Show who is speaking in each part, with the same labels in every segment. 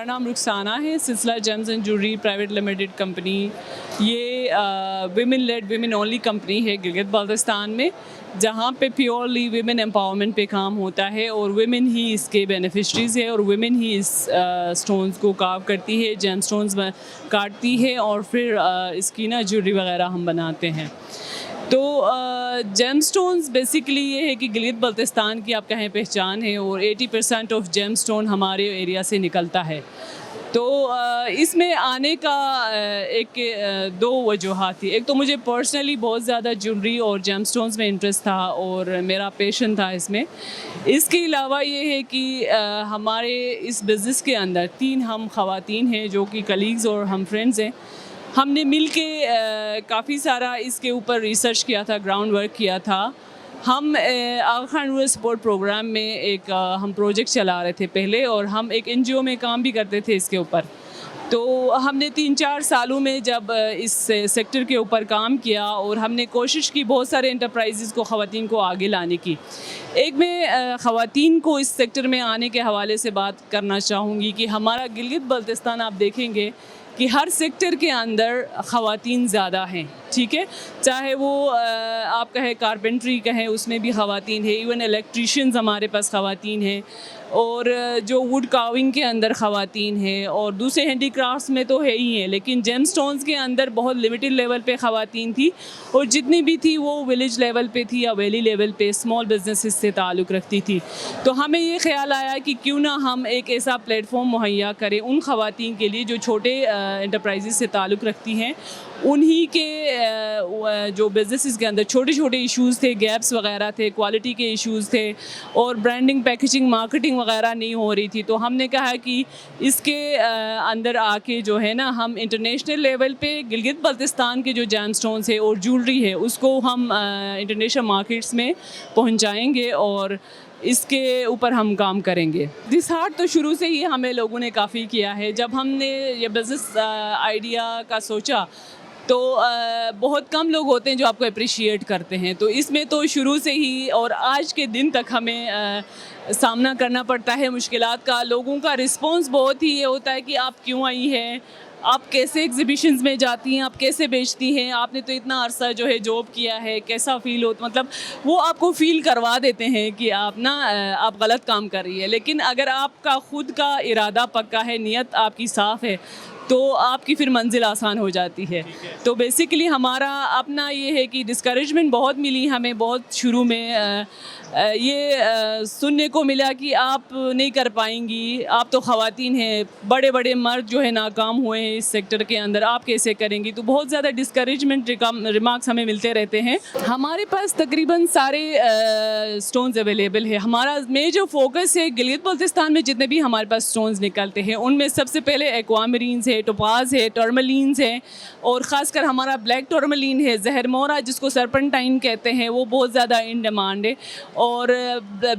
Speaker 1: मेरा नाम रुखसाना है। Silsila gems and jewellery private limited company ये women led women only company है गिलगित बाल्टिस्तान में, जहाँ पे प्योरली विमेन एम्पावरमेंट पे काम होता है और विमेन ही इसके बेनिफिशरीज़ है और विमेन ही इस स्टोन्स को कार्व करती है, जेम स्टोन्स काटती है और फिर इसकी ना ज्वेलरी वगैरह हम बनाते हैं। तो जेम स्टोन्स बेसिकली ये है कि गिलगित बाल्टिस्तान की आप कहें पहचान है और 80% ऑफ जेम स्टोन हमारे एरिया से निकलता है। तो इसमें आने का दो वजूहात थी। एक तो मुझे पर्सनली बहुत ज़्यादा ज्वेलरी और जेम स्टोन्स में इंटरेस्ट था और मेरा पैशन था इसमें। इसके अलावा ये है कि हमारे इस बिज़नेस के अंदर 3 हम ख़वातीन हैं जो कि कलीग्स और हम फ्रेंड्स हैं। हमने मिल के काफ़ी सारा इसके ऊपर रिसर्च किया था, ग्राउंड वर्क किया था। हम आगा खान रूरल सपोर्ट प्रोग्राम में एक हम प्रोजेक्ट चला रहे थे पहले और हम एक NGO में काम भी करते थे इसके ऊपर। तो हमने 3-4 सालों में जब इस सेक्टर के ऊपर काम किया और हमने कोशिश की बहुत सारे एंटरप्राइजेज़ को ख़वातीन को आगे लाने की। एक मैं ख़वातीन को इस सेक्टर में आने के हवाले से बात करना चाहूँगी कि हमारा गिलगित बाल्टिस्तान आप देखेंगे कि हर सेक्टर के अंदर ख़वातीन ज़्यादा हैं, ठीक है। चाहे वो आप कहें कारपेंट्री कहें उसमें भी ख़वातीन है, इवन इलेक्ट्रीशियंस हमारे पास ख़वातीन हैं और जो वुड कार्विंग के अंदर ख़वातीन है और दूसरे हैंडीक्राफ्ट्स में तो है ही हैं, लेकिन जेम स्टोन्स के अंदर बहुत लिमिटेड लेवल पे ख़वातीन थी और जितनी भी थी वो विलेज लेवल पे थी या वैली लेवल पे स्मॉल बिजनेसेस से ताल्लुक़ रखती थी। तो हमें ये ख्याल आया कि क्यों ना हम एक ऐसा प्लेटफॉर्म मुहैया करें उन ख़वातीन के लिए जो छोटे एंटरप्राइजेस से ताल्लुक़ रखती हैं। उन्हीं के जो बिज़नेसेस के अंदर छोटे छोटे इश्यूज़ थे, गैप्स वगैरह थे, क्वालिटी के इश्यूज़ थे और ब्रांडिंग, पैकेजिंग, मार्केटिंग वगैरह नहीं हो रही थी। तो हमने कहा कि इसके अंदर आके जो है ना हम इंटरनेशनल लेवल पे गिलगित बाल्टिस्तान के जो जेम स्टोन्स है और ज्वेलरी है उसको हम इंटरनेशनल मार्केट्स में पहुंचाएंगे और इसके ऊपर हम काम करेंगे। दिस हार्ट तो शुरू से ही हमें लोगों ने काफ़ी किया है। जब हमने ये बिज़नेस आइडिया का सोचा तो बहुत कम लोग होते हैं जो आपको अप्रिशिएट करते हैं। तो इसमें तो शुरू से ही और आज के दिन तक हमें सामना करना पड़ता है मुश्किलात का। लोगों का रिस्पॉन्स बहुत ही ये होता है कि आप क्यों आई हैं, आप कैसे एग्ज़िबिशंस में जाती हैं, आप कैसे बेचती हैं, आपने तो इतना अरसा जो है जॉब किया है, कैसा फ़ील होता, मतलब वो आपको फ़ील करवा देते हैं कि आप ना आप गलत काम कर रही है। लेकिन अगर आपका ख़ुद का इरादा पक्का है, नीयत आपकी साफ़ है तो आपकी फिर मंजिल आसान हो जाती है। तो बेसिकली हमारा अपना ये है कि डिस्करेजमेंट बहुत मिली हमें बहुत शुरू में। ये सुनने को मिला कि आप नहीं कर पाएंगी, आप तो ख़वातीन हैं, बड़े बड़े मर्द जो है नाकाम हुए हैं इस सेक्टर के अंदर, आप कैसे करेंगी। तो बहुत ज़्यादा डिस्करेजमेंट रिमार्क्स हमें मिलते रहते हैं। हमारे पास तकरीबन सारे स्टोन्स अवेलेबल है। हमारा मेजर फोकस है गिलगित बाल्टिस्तान में जितने भी हमारे पास स्टोन्स निकलते हैं उनमें सबसे पहले एक्वामरीन्स है, टोपाज है, टर्मलीन्स है और ख़ासकर हमारा ब्लैक टर्मलीन है, जहरमोरा जिसको सरपेंटाइन कहते हैं, वो बहुत ज़्यादा इन डिमांड है। और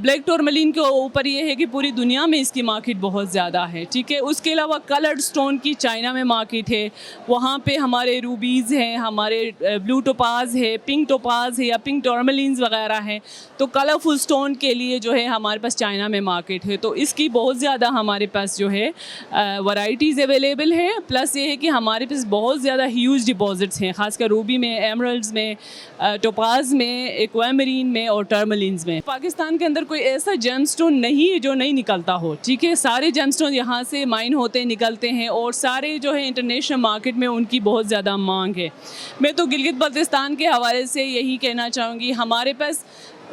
Speaker 1: ब्लैक टर्मलीन के ऊपर ये है कि पूरी दुनिया में इसकी मार्केट बहुत ज़्यादा है, ठीक है। उसके अलावा कलर्ड स्टोन की चाइना में मार्केट है, वहाँ पे हमारे रूबीज़ हैं, हमारे ब्लू टोपाज है, पिंक टोपाज है या पिंक टर्मलीन्स वगैरह हैं। तो कलरफुल स्टोन के लिए जो है हमारे पास चाइना में मार्केट है। तो इसकी बहुत ज़्यादा हमारे पास जो है वैरायटीज़ अवेलेबल है। प्लस ये है कि हमारे पास बहुत ज़्यादा ह्यूज डिपॉजिट्स हैं, ख़ासकर रूबी में, एमरल्ड्स में, टोपाज में, एक्वामरीन में और टर्मलीन्स में। पाकिस्तान के अंदर कोई ऐसा जेम स्टोन नहीं है जो नहीं निकलता हो, ठीक है। सारे जेम स्टोन यहाँ से माइन होते निकलते हैं और सारे जो है इंटरनेशनल मार्केट में उनकी बहुत ज़्यादा मांग है। मैं तो गिलगित बाल्टिस्तान के हवाले से यही कहना चाहूँगी, हमारे पास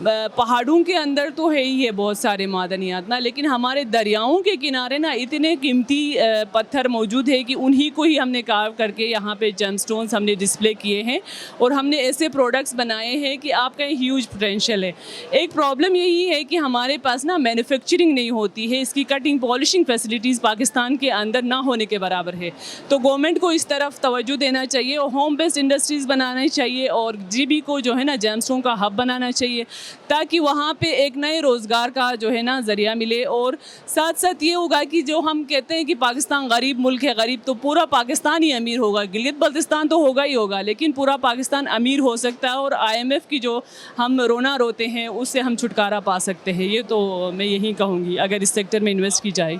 Speaker 1: पहाड़ों के अंदर तो है ही है बहुत सारे मादनियात ना, लेकिन हमारे दरियाओं के किनारे ना इतने कीमती पत्थर मौजूद है कि उन्हीं को ही हमने कार्व करके यहाँ पे जेम स्टोन्स हमने डिस्प्ले किए हैं और हमने ऐसे प्रोडक्ट्स बनाए हैं कि आपका ह्यूज पोटेंशियल है। एक प्रॉब्लम यही है कि हमारे पास ना मैन्युफैक्चरिंग नहीं होती है, इसकी कटिंग पॉलिशिंग फैसिलिटीज़ पाकिस्तान के अंदर ना होने के बराबर है। तो गवर्नमेंट को इस तरफ तवज्जो देना चाहिए और होम बेस्ड इंडस्ट्रीज़ बनानी चाहिए और GB को जो है ना जेम स्टोन का हब बनाना चाहिए ताकि वहाँ पे एक नए रोज़गार का जो है ना ज़रिया मिले। और साथ साथ ये होगा कि जो हम कहते हैं कि पाकिस्तान गरीब मुल्क है, गरीब तो पूरा पाकिस्तान ही अमीर होगा, गिलगित बाल्टिस्तान तो होगा ही होगा, लेकिन पूरा पाकिस्तान अमीर हो सकता है और IMF की जो हम रोना रोते हैं उससे हम छुटकारा पा सकते हैं। ये तो मैं यही कहूँगी अगर इस सेक्टर में इन्वेस्ट की जाए।